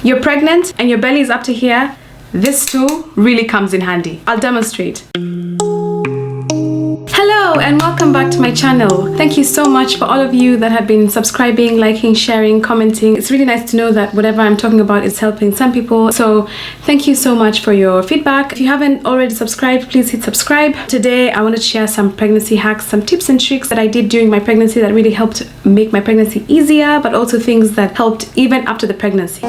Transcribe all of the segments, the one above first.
you're pregnant and your belly is up to here, this tool really comes in handy. I'll demonstrate. Hello and welcome back to my channel. Thank you so much for all of you that have been subscribing, liking, sharing, commenting. It's really nice to know that whatever I'm talking about is helping some people. So thank you so much for your feedback. If you haven't already subscribed, please hit subscribe. Today I want to share some pregnancy hacks, some tips and tricks that I did during my pregnancy that really helped make my pregnancy easier, but also things that helped even after the pregnancy.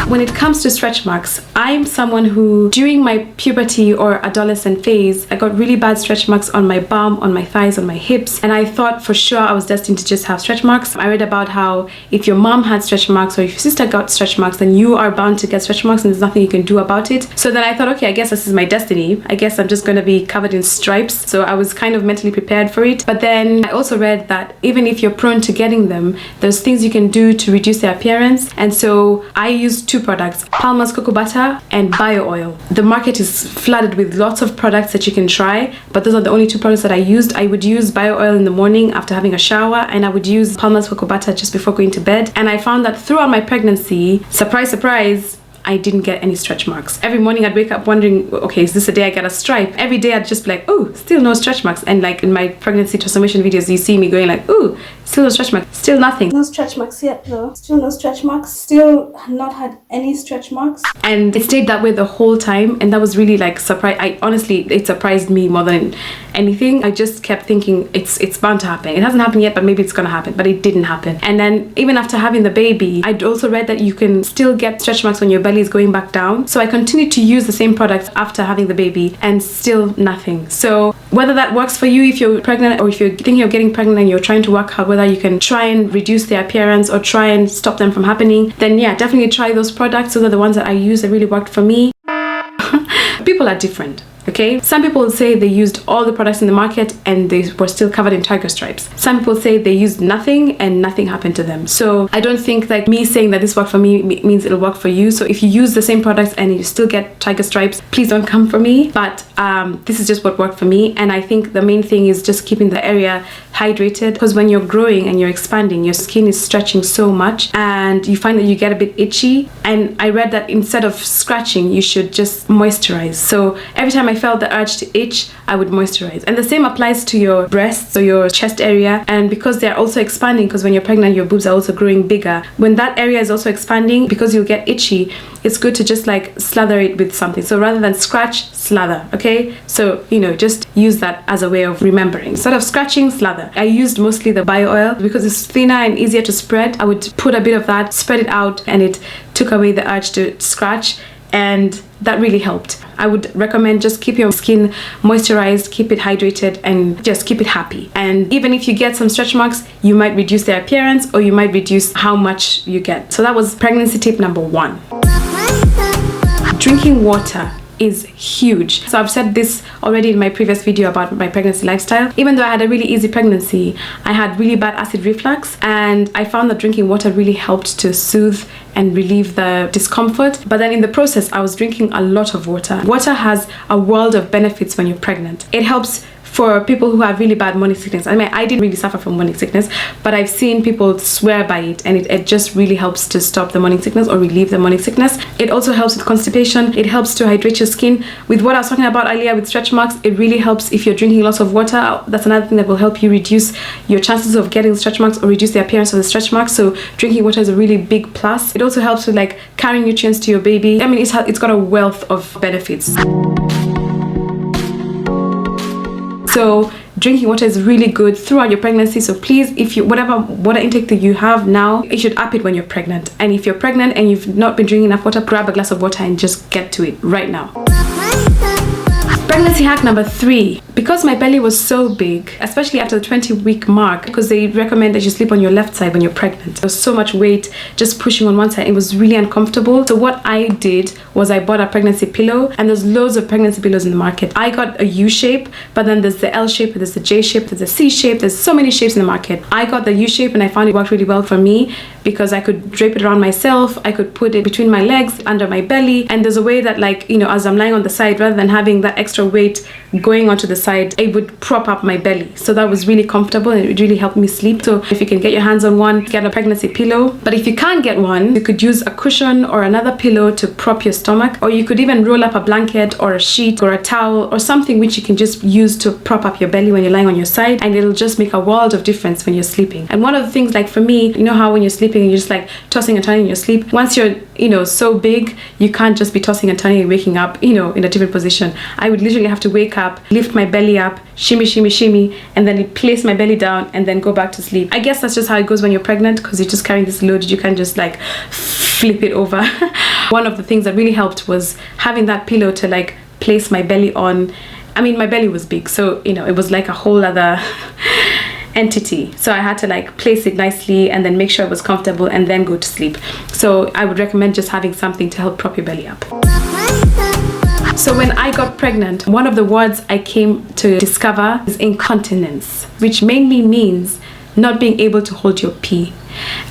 When it comes to stretch marks, I'm someone who, during my puberty or adolescent phase, I got really bad stretch marks on my bum, on my thighs, on my hips, and I thought for sure I was destined to just have stretch marks. I read about how if your mom had stretch marks or if your sister got stretch marks, then you are bound to get stretch marks and there's nothing you can do about it. So then I thought, okay, I guess this is my destiny. I guess I'm just going to be covered in stripes. So I was kind of mentally prepared for it. But then I also read that even if you're prone to getting them, there's things you can do to reduce their appearance. And so I used two products, Palmer's cocoa butter and bio oil. The market is flooded with lots of products that you can try, but those are the only two products that I used. I would use bio oil in the morning after having a shower, and I would use Palmer's cocoa butter just before going to bed. And I found that throughout my pregnancy, surprise, surprise, I didn't get any stretch marks. Every morning I'd wake up wondering, okay, is this a day I get a stripe? Every day I'd just be like, oh, still no stretch marks. And like in my pregnancy transformation videos, you see me going like, ooh, still no stretch marks, still nothing. No stretch marks yet though. Still no stretch marks. Still not had any stretch marks. And it stayed that way the whole time. And that was really like surprise. It surprised me more than anything. I just kept thinking it's bound to happen. It hasn't happened yet, but maybe it's gonna happen. But it didn't happen. And then even after having the baby, I'd also read that you can still get stretch marks when your belly is going back down. So I continued to use the same products after having the baby and still nothing. So whether that works for you if you're pregnant or if you're thinking of getting pregnant and you're trying to work out whether you can try and reduce their appearance or try and stop them from happening, then yeah, definitely try those products. Those are the ones that I use that really worked for me. People are different. Okay, some people say they used all the products in the market and they were still covered in tiger stripes. Some people say they used nothing and nothing happened to them. So I don't think like me saying that this worked for me means it'll work for you. So if you use the same products and you still get tiger stripes, please don't come for me. But this is just what worked for me. And I think the main thing is just keeping the area hydrated, because when you're growing and you're expanding, your skin is stretching so much and you find that you get a bit itchy. And I read that instead of scratching, you should just moisturize. So every time I felt the urge to itch, I would moisturize. And the same applies to your breasts or your chest area. And because they're also expanding, because when you're pregnant, your boobs are also growing bigger. When that area is also expanding, because you'll get itchy, it's good to just like slather it with something. So rather than scratch, slather, okay? So, you know, just use that as a way of remembering. Instead of scratching, slather. I used mostly the bio oil because it's thinner and easier to spread. I would put a bit of that, spread it out, and it took away the urge to scratch. And that really helped. I would recommend just keep your skin moisturized, keep it hydrated, and just keep it happy. And even if you get some stretch marks, you might reduce their appearance or you might reduce how much you get. So that was pregnancy tip number 1. Drinking water is huge. So I've said this already in my previous video about my pregnancy lifestyle. Even though I had a really easy pregnancy, I had really bad acid reflux, and I found that drinking water really helped to soothe and relieve the discomfort. But then in the process, I was drinking a lot of water. Water has a world of benefits when you're pregnant. It helps for people who have really bad morning sickness. I mean, I didn't really suffer from morning sickness, but I've seen people swear by it, and it just really helps to stop the morning sickness or relieve the morning sickness. It also helps with constipation. It helps to hydrate your skin. With what I was talking about earlier with stretch marks, it really helps if you're drinking lots of water. That's another thing that will help you reduce your chances of getting stretch marks or reduce the appearance of the stretch marks. So drinking water is a really big plus. It also helps with like carrying nutrients to your baby. I mean, it's got a wealth of benefits. So drinking water is really good throughout your pregnancy. So please, if you whatever water intake that you have now, you should up it when you're pregnant. And if you're pregnant and you've not been drinking enough water, grab a glass of water and just get to it right now. Pregnancy hack number 3. Because my belly was so big, especially after the 20-week mark, because they recommend that you sleep on your left side when you're pregnant. There was so much weight just pushing on one side. It was really uncomfortable. So what I did was I bought a pregnancy pillow, and there's loads of pregnancy pillows in the market. I got a U shape, but then there's the L shape, there's the J shape, there's the C shape. There's so many shapes in the market. I got the U shape, and I found it worked really well for me because I could drape it around myself. I could put it between my legs, under my belly, and there's a way that, like, you know, as I'm lying on the side, rather than having that extra weight going onto the side, it would prop up my belly. So that was really comfortable and it really helped me sleep. So if you can get your hands on one, get a pregnancy pillow. But if you can't get one, you could use a cushion or another pillow to prop your stomach, or you could even roll up a blanket or a sheet or a towel or something which you can just use to prop up your belly when you're lying on your side, and it'll just make a world of difference when you're sleeping. And one of the things, like for me, you know how when you're sleeping and you're just like tossing and turning in your sleep, once you're, you know, so big, you can't just be tossing and turning and waking up, you know, in a different position. I would literally have to wake up, lift my belly up, shimmy, shimmy, shimmy, and then place my belly down and then go back to sleep. I guess that's just how it goes when you're pregnant, because you're just carrying this load. You can't just like flip it over. One of the things that really helped was having that pillow to like place my belly on. I mean, my belly was big, so you know, it was like a whole other entity. So I had to like place it nicely and then make sure it was comfortable and then go to sleep. So I would recommend just having something to help prop your belly up. So when I got pregnant, one of the words I came to discover is incontinence, which mainly means not being able to hold your pee.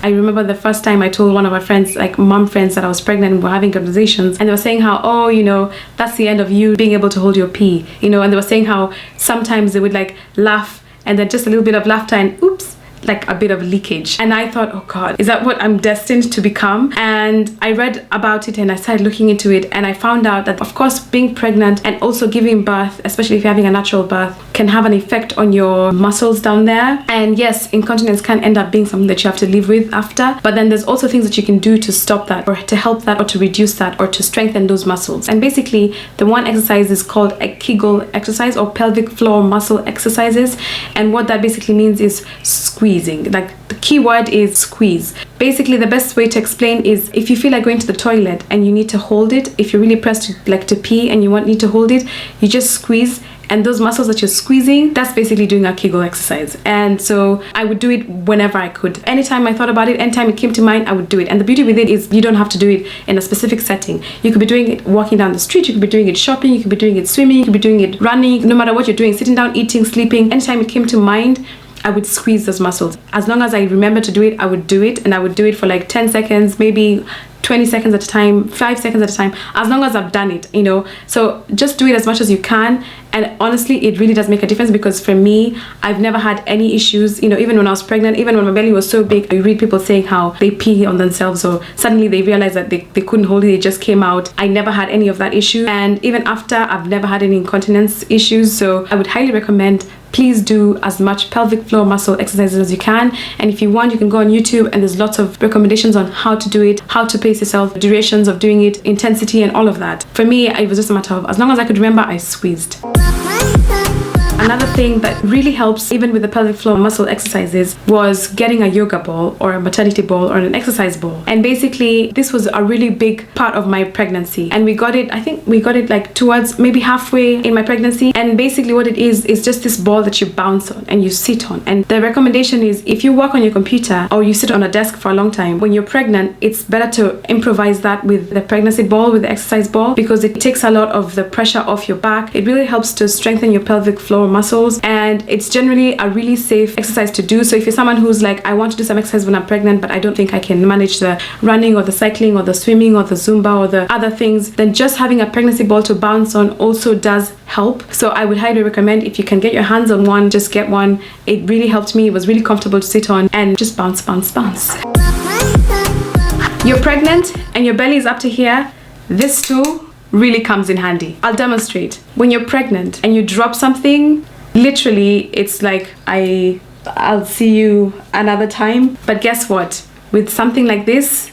I remember the first time I told one of my friends, like mom friends, that I was pregnant, and we were having conversations, and they were saying how, oh, you know, that's the end of you being able to hold your pee, you know, and they were saying how sometimes they would like laugh and then just a little bit of laughter and oops, like a bit of leakage. And I thought, oh God, is that what I'm destined to become? And I read about it and I started looking into it, and I found out that of course being pregnant and also giving birth, especially if you're having a natural birth, can have an effect on your muscles down there. And yes, incontinence can end up being something that you have to live with after, but then there's also things that you can do to stop that, or to help that, or to reduce that, or to strengthen those muscles. And basically the one exercise is called a KEGEL exercise, or pelvic floor muscle exercises. And what that basically means is squeezing. Like the key word is squeeze. Basically the best way to explain is if you feel like going to the toilet and you need to hold it, if you're really pressed to pee and you need to hold it, you just squeeze, and those muscles that you're squeezing, that's basically doing a KEGEL exercise. And so I would do it whenever I could. Anytime I thought about it, anytime it came to mind, I would do it. And the beauty with it is you don't have to do it in a specific setting. You could be doing it walking down the street, you could be doing it shopping, you could be doing it swimming, you could be doing it running, no matter what you're doing, sitting down, eating, sleeping. Anytime it came to mind, I would squeeze those muscles. As long as I remember to do it, I would do it, and I would do it for like 10 seconds, maybe 20 seconds at a time, 5 seconds at a time, as long as I've done it, you know. So just do it as much as you can. And honestly, it really does make a difference, because for me, I've never had any issues, you know, even when I was pregnant, even when my belly was so big. I read people saying how they pee on themselves, or suddenly they realized that they couldn't hold it, it just came out. I never had any of that issue. And even after, I've never had any incontinence issues. So I would highly recommend, please do as much pelvic floor muscle exercises as you can. And if you want, you can go on YouTube, and there's lots of recommendations on how to do it, how to pace yourself, durations of doing it, intensity, and all of that. For me, it was just a matter of, as long as I could remember, I squeezed. Another thing that really helps, even with the pelvic floor muscle exercises, was getting a yoga ball or a maternity ball or an exercise ball. And basically this was a really big part of my pregnancy, and we got it, I think we got it like towards maybe halfway in my pregnancy. And basically what it is just this ball that you bounce on and you sit on. And the recommendation is, if you work on your computer or you sit on a desk for a long time, when you're pregnant, it's better to improvise that with the pregnancy ball, with the exercise ball, because it takes a lot of the pressure off your back. It really helps to strengthen your pelvic floor muscles, and it's generally a really safe exercise to do. So if you're someone who's like, I want to do some exercise when I'm pregnant, but I don't think I can manage the running or the cycling or the swimming or the Zumba or the other things, then just having a pregnancy ball to bounce on also does help. So I would highly recommend, if you can get your hands on one, just get one. It really helped me. It was really comfortable to sit on, and just bounce, bounce, bounce. You're pregnant and your belly is up to here. This too really comes in handy. I'll demonstrate. When you're pregnant and you drop something, literally it's like, I'll see you another time. But guess what? With something like this,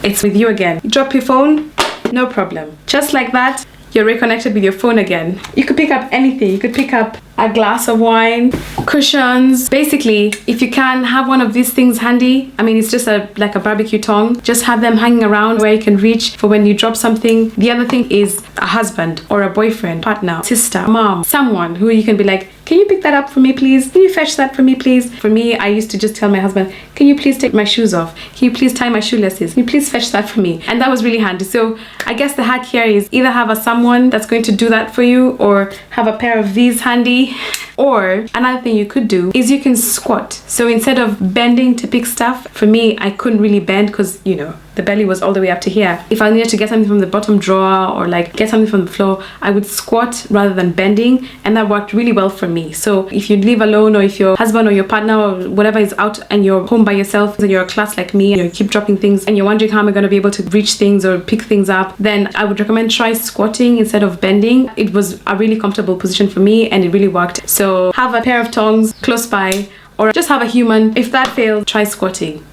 it's with you again. You drop your phone, no problem. Just like that, you're reconnected with your phone again. You could pick up anything. You could pick up a glass of wine, cushions. Basically, if you can, have one of these things handy. I mean, it's just like a barbecue tongue. Just have them hanging around where you can reach for when you drop something. The other thing is a husband or a boyfriend, partner, sister, mom, someone who you can be like, can you pick that up for me, please? Can you fetch that for me, please? For me, I used to just tell my husband, can you please take my shoes off? Can you please tie my shoelaces? Can you please fetch that for me? And that was really handy. So I guess the hack here is either have someone that's going to do that for you, or have a pair of these handy. Or another thing you could do is you can squat. So instead of bending to pick stuff, for me, I couldn't really bend because, you know, the belly was all the way up to here. If I needed to get something from the bottom drawer or like get something from the floor, I would squat rather than bending, and that worked really well for me. So if you live alone, or if your husband or your partner or whatever is out and you're home by yourself and you're a class like me and you keep dropping things and you're wondering how am I going to be able to reach things or pick things up, then I would recommend try squatting instead of bending. It was a really comfortable position for me and it really worked. So have a pair of tongs close by, or just have a human. If that fails, try squatting.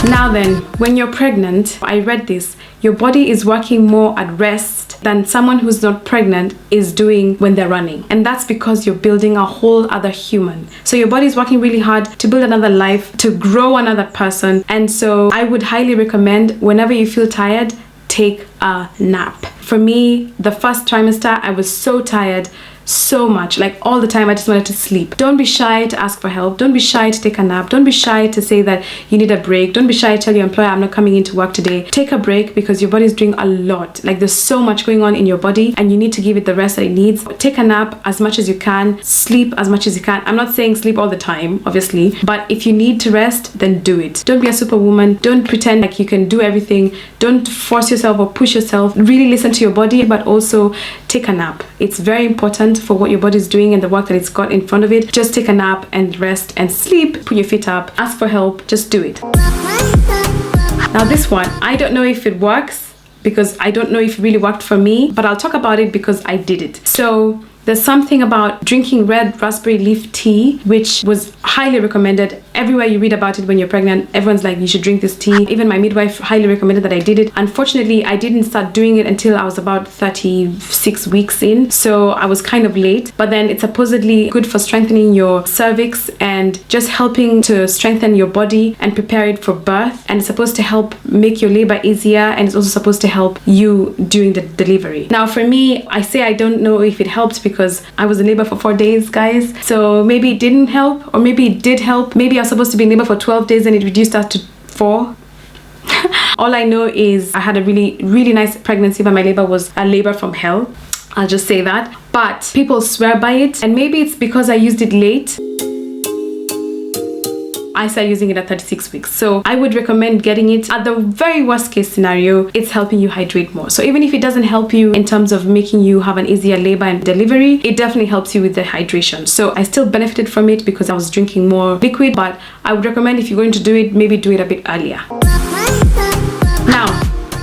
Now then, when you're pregnant, I read this, your body is working more at rest than someone who's not pregnant is doing when they're running. And that's because you're building a whole other human. So your body is working really hard to build another life, to grow another person. And so I would highly recommend, whenever you feel tired, take a nap. For me, the first trimester, I was so tired, so much, like all the time I just wanted to sleep. Don't be shy to ask for help. Don't be shy to take a nap. Don't be shy to say that you need a break. Don't be shy to tell your employer, I'm not coming into work today. Take a break, because your body is doing a lot. Like there's so much going on in your body and you need to give it the rest that it needs. Take a nap as much as you can. Sleep as much as you can. I'm not saying sleep all the time, obviously, but if you need to rest, then do it. Don't be a superwoman. Don't pretend like you can do everything. Don't force yourself or push yourself. Really listen to your body, but also take a nap. It's very important for what your body is doing and the work that it's got in front of it. Just take a nap and rest and sleep. Put your feet up, ask for help, just do it. Now this one, I don't know if it works, because I don't know if it really worked for me, but I'll talk about it because I did it. So there's something about drinking red raspberry leaf tea, which was highly recommended. Everywhere you read about it when you're pregnant, everyone's like, you should drink this tea. Even my midwife highly recommended that I did it. Unfortunately, I didn't start doing it until I was about 36 weeks in. So I was kind of late, but then it's supposedly good for strengthening your cervix and just helping to strengthen your body and prepare it for birth. And it's supposed to help make your labor easier, and it's also supposed to help you during the delivery. Now for me, I say I don't know if it helped because I was in labor for 4 days, guys. So maybe it didn't help, or maybe it did help. Maybe I was supposed to be in labor for 12 days and it reduced that to 4. All I know is I had a really nice pregnancy, but my labor was a labor from hell. I'll just say that. But people swear by it, and maybe it's because I used it late. I started using it at 36 weeks. So I would recommend getting it. At the very worst case scenario, it's helping you hydrate more. So even if it doesn't help you in terms of making you have an easier labor and delivery, it definitely helps you with the hydration. So I still benefited from it because I was drinking more liquid, but I would recommend if you're going to do it, maybe do it a bit earlier. Now,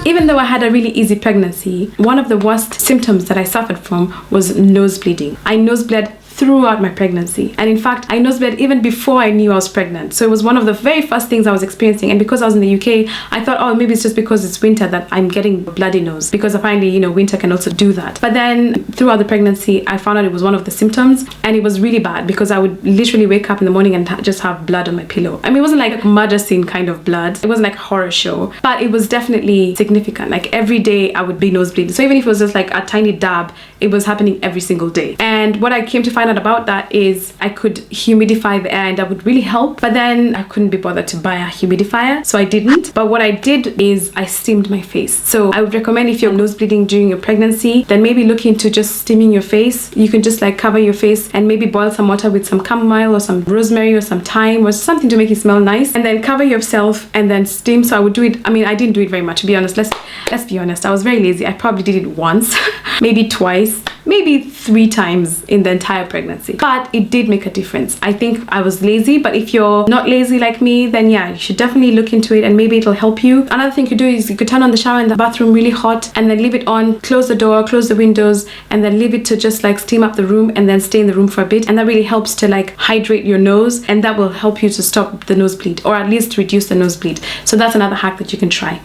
even though I had a really easy pregnancy, one of the worst symptoms that I suffered from was nose bleeding. I nose bled throughout my pregnancy, and in fact I nosebled even before I knew I was pregnant. So it was one of the very first things I was experiencing, and because I was in the UK, I thought, oh, maybe it's just because it's winter that I'm getting bloody nose, because apparently, you know, winter can also do that. But then throughout the pregnancy, I found out it was one of the symptoms, and it was really bad because I would literally wake up in the morning and just have blood on my pillow. I mean, it wasn't like a murder scene kind of blood, it wasn't like a horror show, but it was definitely significant. Like every day I would be nosebleeding. So even if it was just like a tiny dab, it was happening every single day. And what I came to find out about that is I could humidify the air, and that would really help. But then I couldn't be bothered to buy a humidifier, so I didn't. But what I did is I steamed my face. So I would recommend, if you're nosebleeding during your pregnancy, then maybe look into just steaming your face. You can just like cover your face and maybe boil some water with some chamomile or some rosemary or some thyme or something to make it smell nice, and then cover yourself and then steam. So I would do it. I mean, I didn't do it very much, to be honest. Let's be honest, I was very lazy. I probably did it once, maybe twice, maybe 3 times in the entire pregnancy, but it did make a difference. I think I was lazy, but if you're not lazy like me, then yeah, you should definitely look into it and maybe it'll help you. Another thing you could do is you could turn on the shower in the bathroom really hot and then leave it on, close the door, close the windows, and then leave it to just like steam up the room and then stay in the room for a bit, and that really helps to like hydrate your nose, and that will help you to stop the nosebleed, or at least reduce the nosebleed. So that's another hack that you can try.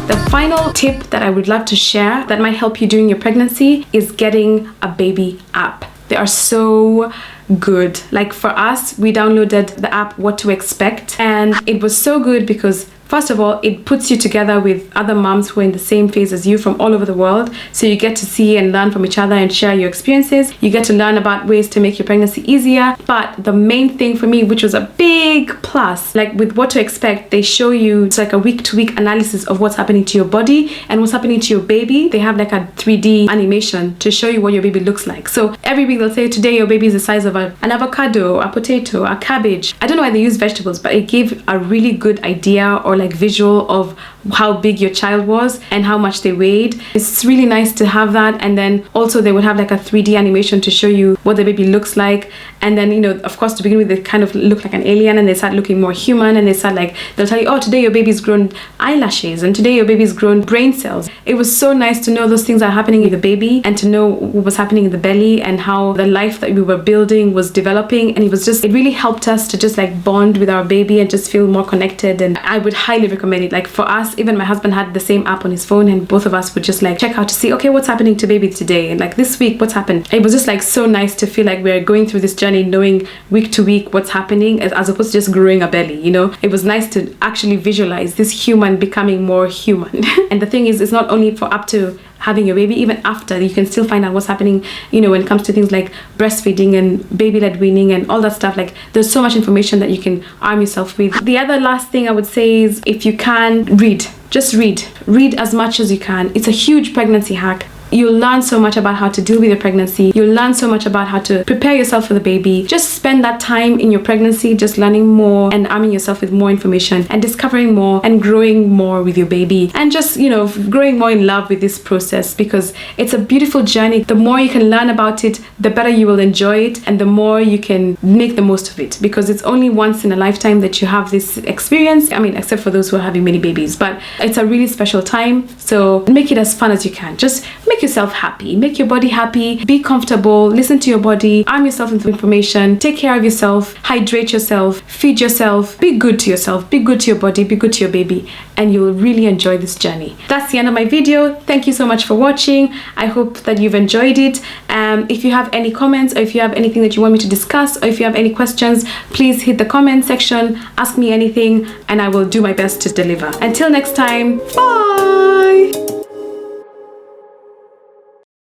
The final tip that I would love to share that might help you during your pregnancy is getting a baby app. They are so good. Like for us, we downloaded the app What to Expect, and it was so good because first of all, it puts you together with other moms who are in the same phase as you from all over the world. So you get to see and learn from each other and share your experiences. You get to learn about ways to make your pregnancy easier. But the main thing for me, which was a big plus, like with what to expect, they show you, it's like a week-to-week analysis of what's happening to your body and what's happening to your baby. They have like a 3D animation to show you what your baby looks like. So every week they'll say, today your baby is the size of an avocado, a potato, a cabbage. I don't know why they use vegetables, but it gave a really good idea or like visual of how big your child was and how much they weighed. It's really nice to have that. And then also they would have like a 3D animation to show you what the baby looks like. And then, you know, of course, to begin with, they kind of look like an alien and they start looking more human, and they start like, they'll tell you, oh, today your baby's grown eyelashes and today your baby's grown brain cells. It was so nice to know those things are happening with the baby and to know what was happening in the belly and how the life that we were building was developing. And it really helped us to just like bond with our baby and just feel more connected. And I would highly recommend it. Like for us, even my husband had the same app on his phone, and both of us would just like check out to see, okay, what's happening to baby today, and like this week what's happened. It was just like so nice to feel like we're going through this journey knowing week to week what's happening, as opposed to just growing a belly, you know. It was nice to actually visualize this human becoming more human. And the thing is, it's not only for up to having your baby, even after, you can still find out what's happening, you know, when it comes to things like breastfeeding and baby-led weaning and all that stuff. Like there's so much information that you can arm yourself with. The other last thing I would say is, if you can, read. Just read as much as you can. It's a huge pregnancy hack. You'll learn so much about how to deal with your pregnancy. You'll learn so much about how to prepare yourself for the baby. Just spend that time in your pregnancy just learning more and arming yourself with more information and discovering more and growing more with your baby, and just, you know, growing more in love with this process, because it's a beautiful journey. The more you can learn about it, the better you will enjoy it, and the more you can make the most of it, because it's only once in a lifetime that you have this experience. I mean, except for those who are having many babies, but it's a really special time. So make it as fun as you can. Just make yourself happy, make your body happy, be comfortable, listen to your body, arm yourself with information, take care of yourself, hydrate yourself, feed yourself, be good to yourself, be good to your body, be good to your baby, and you will really enjoy this journey. That's the end of my video. Thank you so much for watching. I hope that you've enjoyed it. If you have any comments, or if you have anything that you want me to discuss, or if you have any questions, please hit the comment section, ask me anything, and I will do my best to deliver. Until next time, bye!